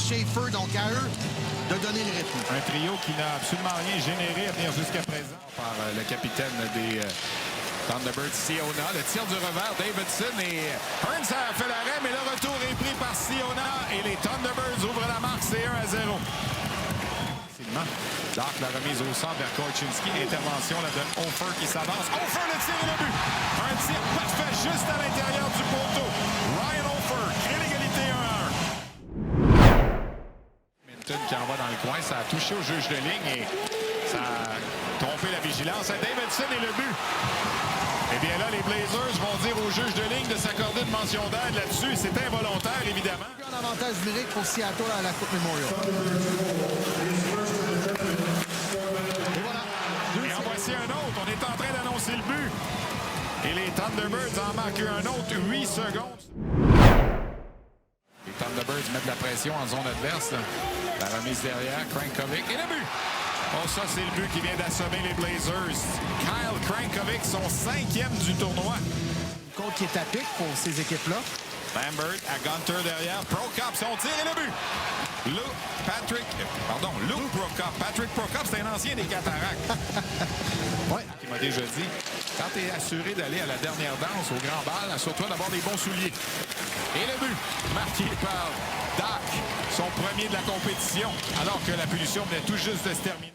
Schaefer, donc à eux de donner le rythme. Un trio qui n'a absolument rien généré à venir jusqu'à présent. Par le capitaine des Thunderbirds, Siona. Le tir du revers, Davidson et Hearns a fait l'arrêt, mais le retour est pris par Siona et les Thunderbirds ouvrent la marque, c'est 1-0. Doc, la remise au centre vers Korchinski. Intervention là, de Hofer qui s'avance. Hofer, le tir et le but. Un tir parfait juste à l'intérieur du poteau. Ryan Hofer crée l'égalité 1-1. Minton qui envoie dans le coin. Ça a touché au juge de ligne et ça a trompé la vigilance. À Davidson et le but. Eh bien là, les Blazers vont dire au juge de ligne de s'accorder une mention d'aide là-dessus. C'est involontaire, évidemment. Un avantage numérique pour Seattle à la Coupe Memorial. Et voilà. Et en voici un autre. On est en train d'annoncer le but. Et les Thunderbirds en marquent un autre. 8 secondes. Les Thunderbirds mettent la pression en zone adverse. La remise derrière. Crankovic et le but. Oh, ça, c'est le but qui vient d'assommer les Blazers. Kyle Crankovic, son 5e du tournoi. Une compte qui est à pic pour ces équipes-là. Lambert à Gunter derrière. Prokop, son tir et le but. Luke Prokop. Patrick Prokop, c'est un ancien des Cataractes. Ouais. Il m'a déjà dit, quand tu es assuré d'aller à la dernière danse au grand bal, assure-toi d'avoir des bons souliers. Et le but, marqué par Doc, son premier de la compétition, alors que la punition venait tout juste de se terminer.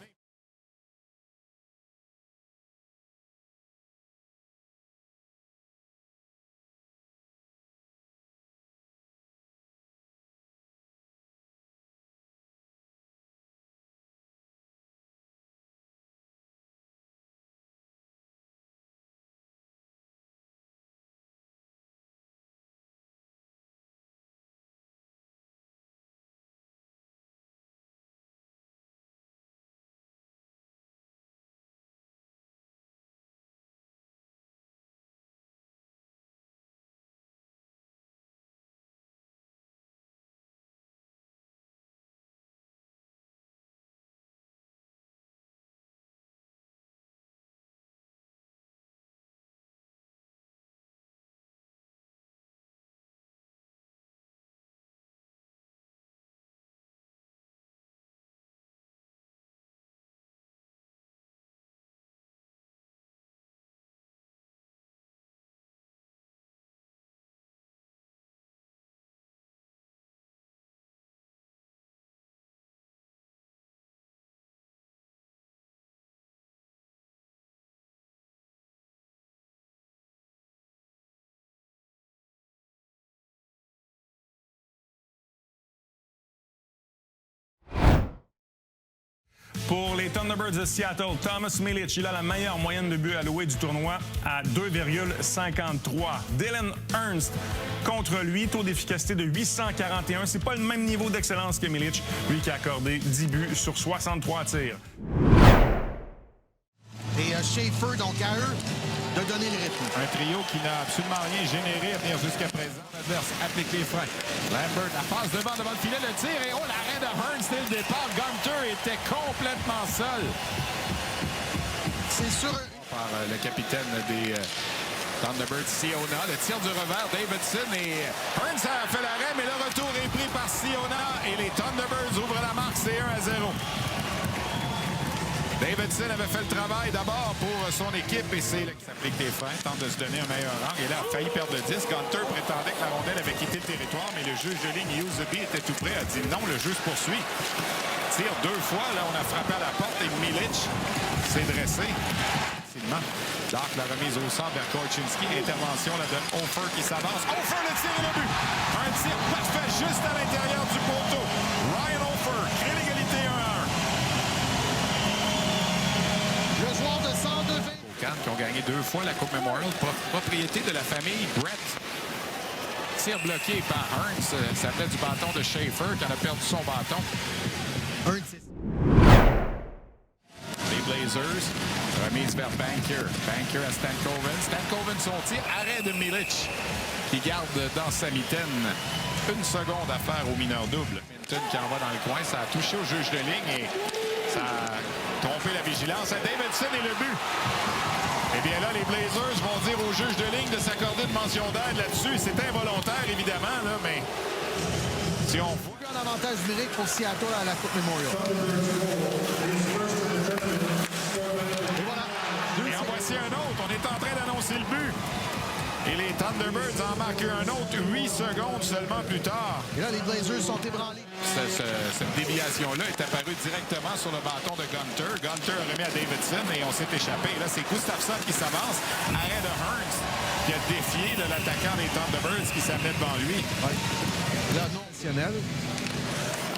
Pour les Thunderbirds de Seattle, Thomas Milic, il a la meilleure moyenne de buts alloués du tournoi à 2,53. Dylan Ernst, contre lui, taux d'efficacité de 841. C'est pas le même niveau d'excellence que Milic, lui qui a accordé 10 buts sur 63 tirs. Et Schaefer, donc à eux de donner le rythme. Un trio qui n'a absolument rien généré à venir jusqu'à présent. L'adverse applique les freins. Lambert, la passe devant le filet, le tir et oh, l'arrêt de Hearns dès le départ. Gunter était complètement seul. C'est sûr. Par le capitaine des Thunderbirds, Siona. Le tir du revers, Davidson et Hearns a fait l'arrêt, mais le retour est pris par Siona et les Thunderbirds ouvrent la marque, c'est 1-0. Davidson avait fait le travail d'abord pour son équipe et c'est là qu'il s'applique les freins, tente de se donner un meilleur angle. Et là, a failli perdre le disque. Gunter prétendait que la rondelle avait quitté le territoire, mais le juge de ligne, Usebi, était tout prêt. A dit non, le jeu se poursuit. Tire 2 fois, là, on a frappé à la porte et Milic s'est dressé. Facilement. Doc, la remise au centre vers Korchinski. Intervention là, de Hofer qui s'avance. Hofer, le tir et le but. Un tir parfait juste à l'intérieur du poteau. Ryan Hofer crée l'égalité 1-1. Le joueur de 102 qui ont gagné 2 fois la Coupe Memorial, propriété de la famille Brett. Tir bloqué par Hearns, ça venait du bâton de Schaefer qui en a perdu son bâton. Les Blazers, remise vers Banker. Banker à Stankoven. Stankoven son tir, arrêt de Milic qui garde dans sa mitaine 1 seconde à faire au mineur double. Minton qui envoie dans le coin, ça a touché au juge de ligne et ça a trompé la vigilance. À Davidson et le but. Eh bien là, les Blazers vont dire au juge de ligne de s'accorder une mention d'aide là-dessus. C'est involontaire, évidemment, là, mais possession. Un avantage numérique pour Seattle à la Coupe Memorial. Et voilà. Et en voici un autre. On est en train d'annoncer le but. Et les Thunderbirds en marquent un autre 8 secondes seulement plus tard. Et là, les Blazers sont ébranlés. Cette déviation-là est apparue directement sur le bâton de Gunter. Gunter a remis à Davidson et on s'est échappé. Et là, c'est Gustafsson qui s'avance. Arrêt de Hearns qui a défié de l'attaquant des Thunderbirds qui s'amenait devant lui. Ouais. Là, non additionnel.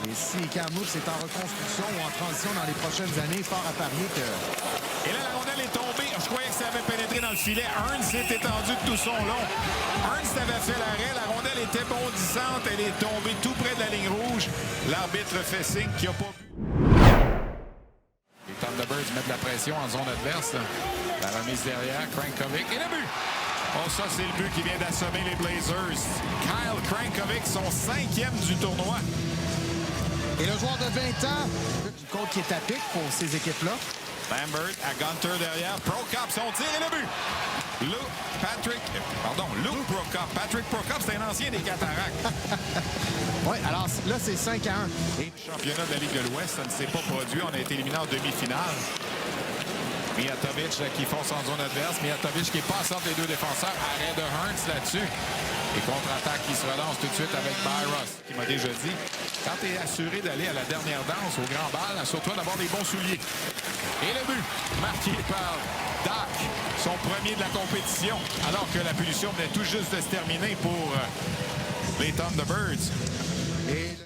Et si Kamloops est en reconstruction ou en transition dans les prochaines années, fort à parier que... Et là, la rondelle est tombée. Je croyais que ça avait pénétré dans le filet. Hearns s'est étendu de tout son long. Hearns avait fait l'arrêt. La rondelle était bondissante. Elle est tombée tout près de la ligne rouge. L'arbitre fait signe qu'il n'y a pas vu. Les Thunderbirds mettent de la pression en zone adverse. La remise derrière. Crankovic et le but. Oh, ça, c'est le but qui vient d'assommer les Blazers. Kyle Crankovic, son 5e du tournoi. Et le joueur de 20 ans, du compte qui est à pic pour ces équipes-là. Lambert à Gunter derrière. Prokop, son tir et le but. Luke Prokop. Patrick Prokop, c'est un ancien des Cataractes. Oui, alors là, c'est 5-1. Et le championnat de la Ligue de l'Ouest, ça ne s'est pas produit. On a été éliminé en demi-finale. Mijatovic qui fonce en zone adverse. Mijatovic qui passe entre les deux défenseurs. Arrêt de Hearns là-dessus. Et contre-attaque qui se relance tout de suite avec Byros, qui m'a déjà dit, quand tu es assuré d'aller à la dernière danse au grand bal, assure-toi d'avoir des bons souliers. Et le but, marqué par Dak, son premier de la compétition, alors que la punition venait tout juste de se terminer pour les Thunderbirds. Et